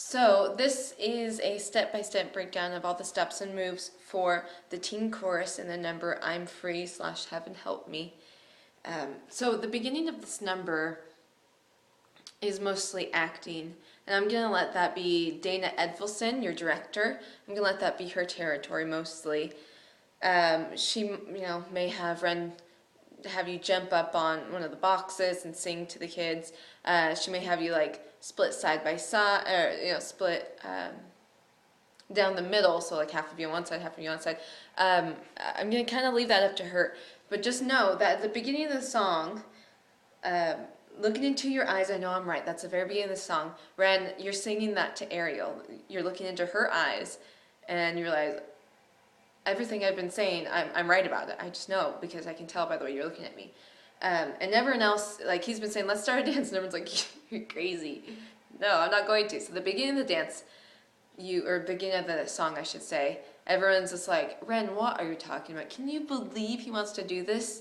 So this is a step-by-step breakdown of all the steps and moves for the teen chorus in the number I'm Free / Heaven Help Me. So the beginning of this number is mostly acting, and I'm going to let that be Dana Edvilson, your director. I'm going to let that be her territory mostly. She may have you jump up on one of the boxes and sing to the kids. She may have you like split side by side, or split down the middle, so like half of you on one side, half of you on one side. I'm gonna kind of leave that up to her, but just know that at the beginning of the song, looking into your eyes, I know I'm right. That's the very beginning of the song. Ren, you're singing that to Ariel. You're looking into her eyes, and you realize everything I've been saying, I'm right about it. I just know because I can tell by the way you're looking at me. And everyone else, like he's been saying, let's start a dance, and everyone's like, you're crazy. No, I'm not going to. So the beginning of the dance, beginning of the song, I should say, everyone's just like, Ren, what are you talking about? Can you believe he wants to do this?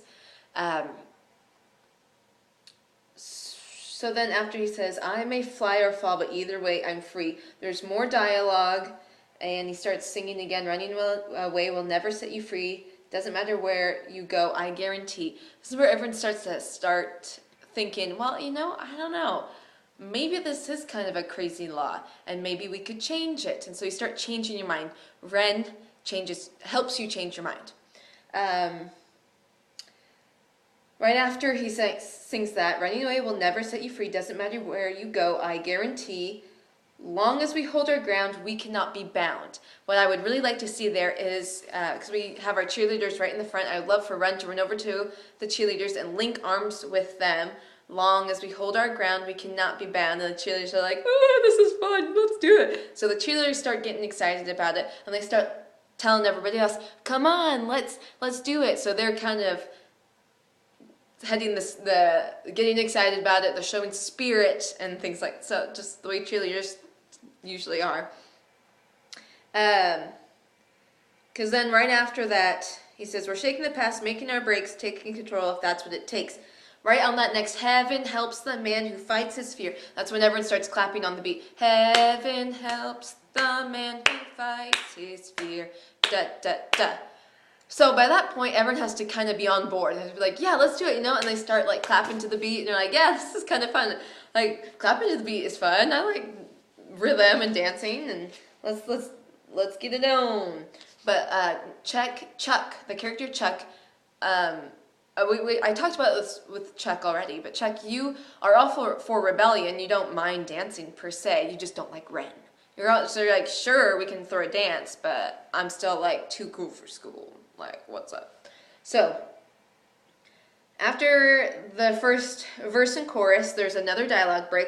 So then after he says, I may fly or fall, but either way, I'm free. There's more dialogue, and he starts singing again, running away will never set you free. Doesn't matter where you go, I guarantee. This is where everyone starts to thinking, well, I don't know. Maybe this is kind of a crazy law, and maybe we could change it. And so you start changing your mind. Ren helps you change your mind. Right after he sings that, running away will never set you free. Doesn't matter where you go, I guarantee. Long as we hold our ground, we cannot be bound. What I would really like to see there is, because we have our cheerleaders right in the front, I would love for Ren to run over to the cheerleaders and link arms with them. Long as we hold our ground, we cannot be bound. And the cheerleaders are like, oh, this is fun, let's do it. So the cheerleaders start getting excited about it, and they start telling everybody else, come on, let's do it. So they're kind of getting excited about it. They're showing spirit and things like so, just the way cheerleaders usually are. Because then right after that, he says, we're shaking the past, making our breaks, taking control if that's what it takes. Right on that next, heaven helps the man who fights his fear. That's when everyone starts clapping on the beat. Heaven helps the man who fights his fear. Da, da, da. So by that point, everyone has to kind of be on board. They have to be like, yeah, let's do it, And they start like clapping to the beat, and they're like, yeah, this is kind of fun. Like clapping to the beat is fun. I like rhythm and dancing, and let's get it on. But Chuck, the character Chuck, I talked about this with Chuck already, but Chuck, you are all for rebellion. You don't mind dancing per se. You just don't like Ren. You're like, sure, we can throw a dance, but I'm still like too cool for school. Like, what's up? So, after the first verse and chorus, there's another dialogue break.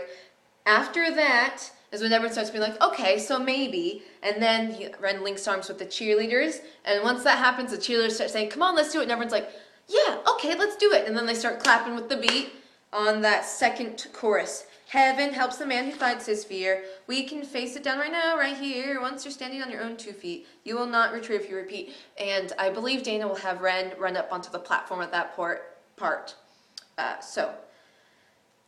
After that is when everyone starts being like, okay, so maybe. And then Ren links arms with the cheerleaders. And once that happens, the cheerleaders start saying, come on, let's do it. And everyone's like, yeah, okay, let's do it. And then they start clapping with the beat on that second chorus. Heaven helps the man who fights his fear. We can face it down right now, right here. Once you're standing on your own 2 feet, you will not retreat if you repeat. And I believe Dana will have Ren run up onto the platform at that part. So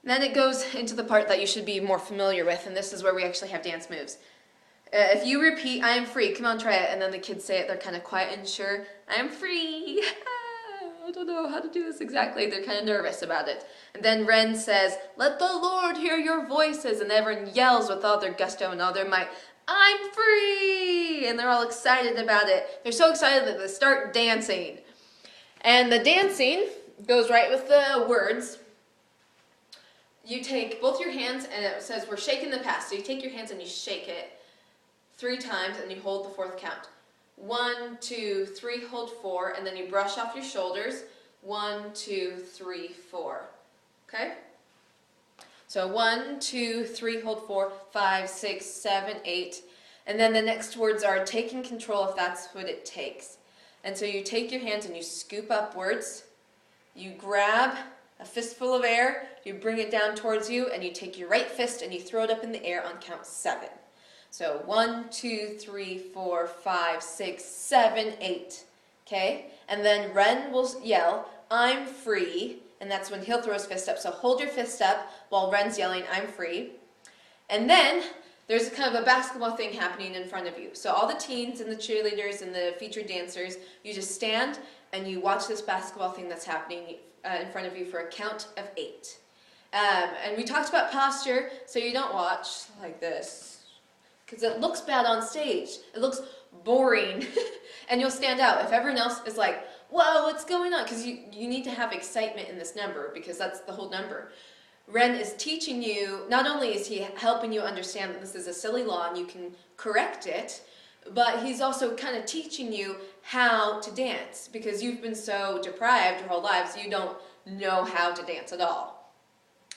then it goes into the part that you should be more familiar with, and this is where we actually have dance moves. If you repeat, I am free, come on, try it. And then the kids say it, they're kind of quiet and sure. I am free. I don't know how to do this exactly. They're kind of nervous about it. And then Ren says, let the Lord hear your voices. And everyone yells with all their gusto and all their might, I'm free! And they're all excited about it. They're so excited that they start dancing. And the dancing goes right with the words. You take both your hands, and it says we're shaking the past. So you take your hands and you shake it 3 times, and you hold the 4th count. 1, 2, 3, hold 4, and then you brush off your shoulders. 1, 2, 3, 4. Okay? So 1, 2, 3, hold 4, 5, 6, 7, 8. And then the next words are taking control if that's what it takes. And so you take your hands and you scoop upwards. You grab a fistful of air, you bring it down towards you, and you take your right fist and you throw it up in the air on count 7. So 1, 2, 3, 4, 5, 6, 7, 8. Okay? And then Ren will yell, I'm free. And that's when he'll throw his fist up. So hold your fist up while Ren's yelling, I'm free. And then there's kind of a basketball thing happening in front of you. So all the teens and the cheerleaders and the featured dancers, you just stand and you watch this basketball thing that's happening in front of you for a count of 8. And we talked about posture, so you don't watch like this, because it looks bad on stage. It looks boring, and you'll stand out. If everyone else is like, whoa, what's going on? Because you need to have excitement in this number, because that's the whole number. Ren is teaching you, not only is he helping you understand that this is a silly law and you can correct it, but he's also kind of teaching you how to dance, because you've been so deprived your whole lives, you don't know how to dance at all.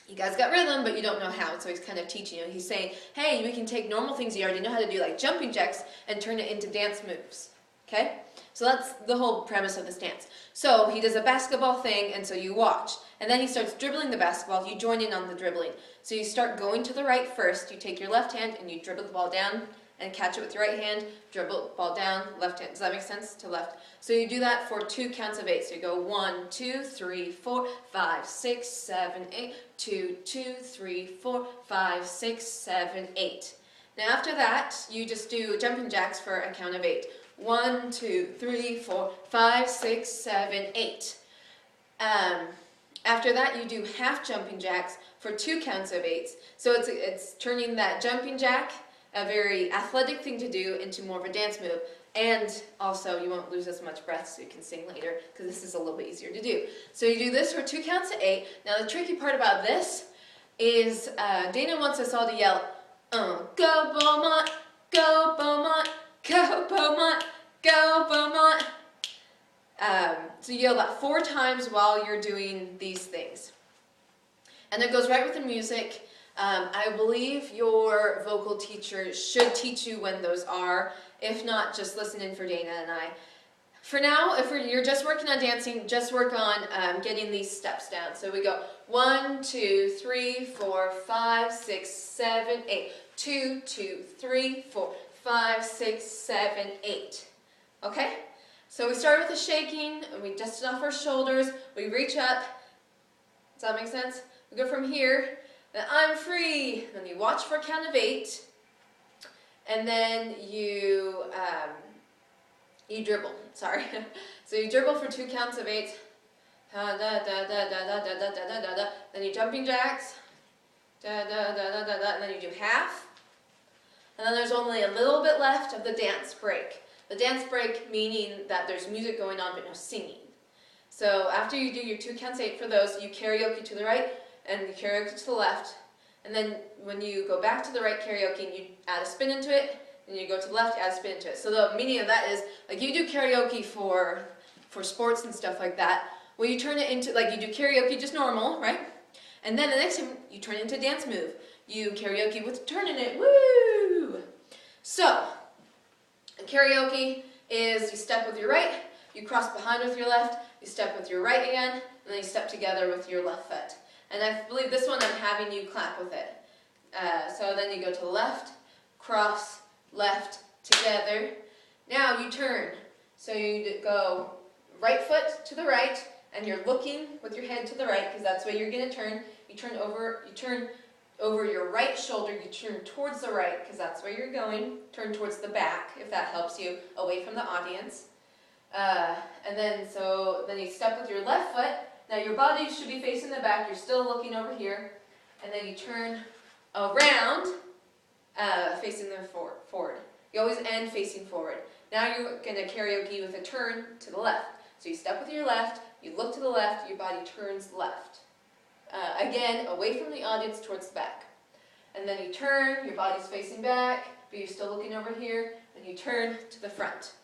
You guys got rhythm, but you don't know how, so he's kind of teaching you. He's saying, hey, we can take normal things you already know how to do, like jumping jacks, and turn it into dance moves, okay? So that's the whole premise of this dance. So he does a basketball thing, and so you watch. And then he starts dribbling the basketball, you join in on the dribbling. So you start going to the right first, you take your left hand, and you dribble the ball down, and catch it with your right hand, dribble ball down, left hand. Does that make sense? To left. So you do that for 2 counts of 8. So you go 1, 2, 3, 4, 5, 6, 7, 8, 2, 2, 3, 4, 5, 6, 7, 8. Now after that, you just do jumping jacks for a count of 8. 1, 2, 3, 4, 5, 6, 7, 8. After that, you do half jumping jacks for 2 counts of 8. So it's turning that jumping jack, a very athletic thing to do, into more of a dance move. And also, you won't lose as much breath, so you can sing later, because this is a little bit easier to do. So you do this for 2 counts of 8. Now the tricky part about this is Dana wants us all to yell, go Beaumont, go Beaumont, go Beaumont, go Beaumont. So you yell that 4 times while you're doing these things. And it goes right with the music. I believe your vocal teacher should teach you when those are. If not, just listen in for Dana and I. For now, if you're just working on dancing, just work on getting these steps down. So we go 1, 2, 3, 4, 5, 6, 7, 8. 2, 2, 3, 4, 5, 6, 7, 8. Okay? So we start with the shaking, and we dust it off our shoulders, we reach up. Does that make sense? We go from here, then I'm free, then you watch for a count of 8, and then you dribble, sorry. So you dribble for 2 counts of 8, then you jumping jacks, and then you do half, and then there's only a little bit left of the dance break. The dance break meaning that there's music going on but no singing. So after you do your 2 counts 8 for those, you karaoke to the right and you karaoke to the left. And then when you go back to the right karaoke and you add a spin into it, and you go to the left, add a spin into it. So the meaning of that is, like you do karaoke for sports and stuff like that. Well, you turn it into, like you do karaoke just normal, right? And then the next time you turn it into a dance move. You karaoke with turning it, woo! So, karaoke is you step with your right, you cross behind with your left, you step with your right again, and then you step together with your left foot. And I believe this one I'm having you clap with it. So then you go to the left, cross, left, together. Now you turn. So you go right foot to the right, and you're looking with your head to the right, because that's where you're going to turn. You turn over your right shoulder, you turn towards the right, because that's where you're going. Turn towards the back, if that helps you, away from the audience. And then you step with your left foot. Now your body should be facing the back, you're still looking over here. And then you turn around, facing the forward. You always end facing forward. Now you're going to karaoke with a turn to the left. So you step with your left, you look to the left, your body turns left. Again, away from the audience towards the back. And then you turn, your body's facing back, but you're still looking over here, and you turn to the front.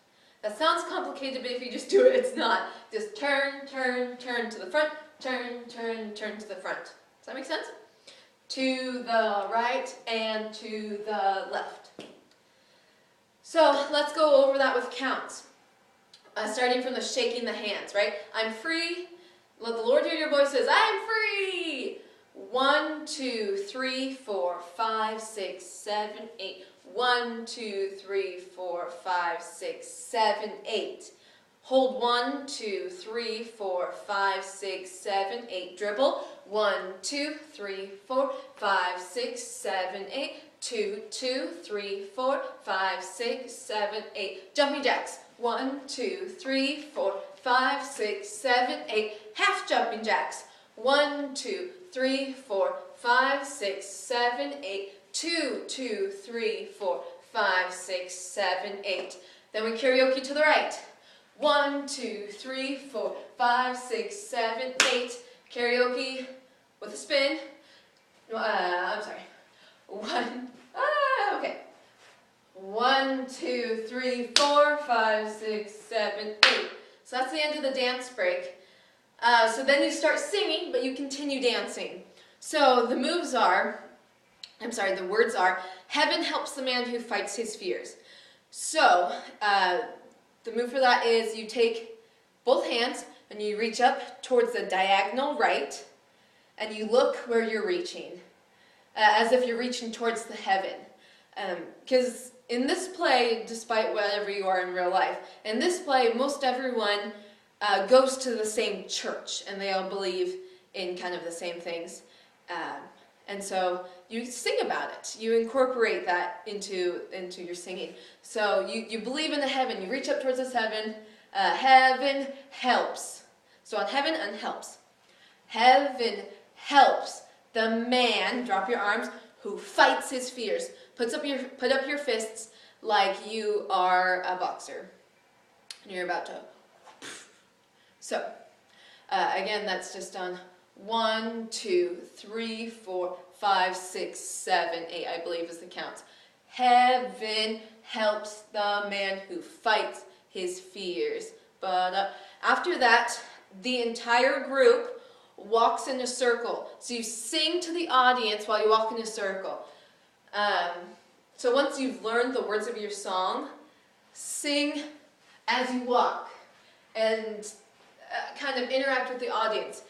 That sounds complicated, but if you just do it, it's not. Just turn, turn, turn to the front, turn, turn, turn to the front. Does that make sense? To the right and to the left. So let's go over that with counts. Starting from the shaking the hands, right? I'm free. Let the Lord hear your voices. I'm free. 1, 2, 3, 4, 5, 6, 7, 8. 1, 2, 3, 4, 5, 6, 7, 8. Hold 1, 2, 3, 4, 5, 6, 7, 8. Dribble. 1, 2, 3, 4, 5, 6, 7, 8. 2, 2, 3, 4, 5, 6, 7, 8. Jumping jacks. 1, 2, 3, 4, 5, 6, 7, 8. Half jumping jacks. 1, 2, 3, 4, 5, 6, 7, 8. 2, 2, 3, 4, 5, 6, 7, 8. Then we karaoke to the right. 1, 2, 3, 4, 5, 6, 7, 8. Karaoke with a spin. I'm sorry. Okay. 1, 2, 3, 4, 5, 6, 7, 8. So that's the end of the dance break. So then you start singing, but you continue dancing. So the words are, heaven helps the man who fights his fears. So the move for that is you take both hands and you reach up towards the diagonal right, and you look where you're reaching, as if you're reaching towards the heaven. Because in this play, despite whatever you are in real life, in this play, most everyone goes to the same church, and they all believe in kind of the same things. And so you sing about it. You incorporate that into your singing. So you believe in the heaven. You reach up towards this heaven. Heaven helps. So on heaven and helps. Heaven helps the man, drop your arms, who fights his fears. Put up your fists like you are a boxer. And you're about to. So again, that's just on 1, 2, 3, 4, 5, 6, 7, 8, I believe is the count. Heaven helps the man who fights his fears. But after that, the entire group walks in a circle. So you sing to the audience while you walk in a circle. So once you've learned the words of your song, sing as you walk and kind of interact with the audience.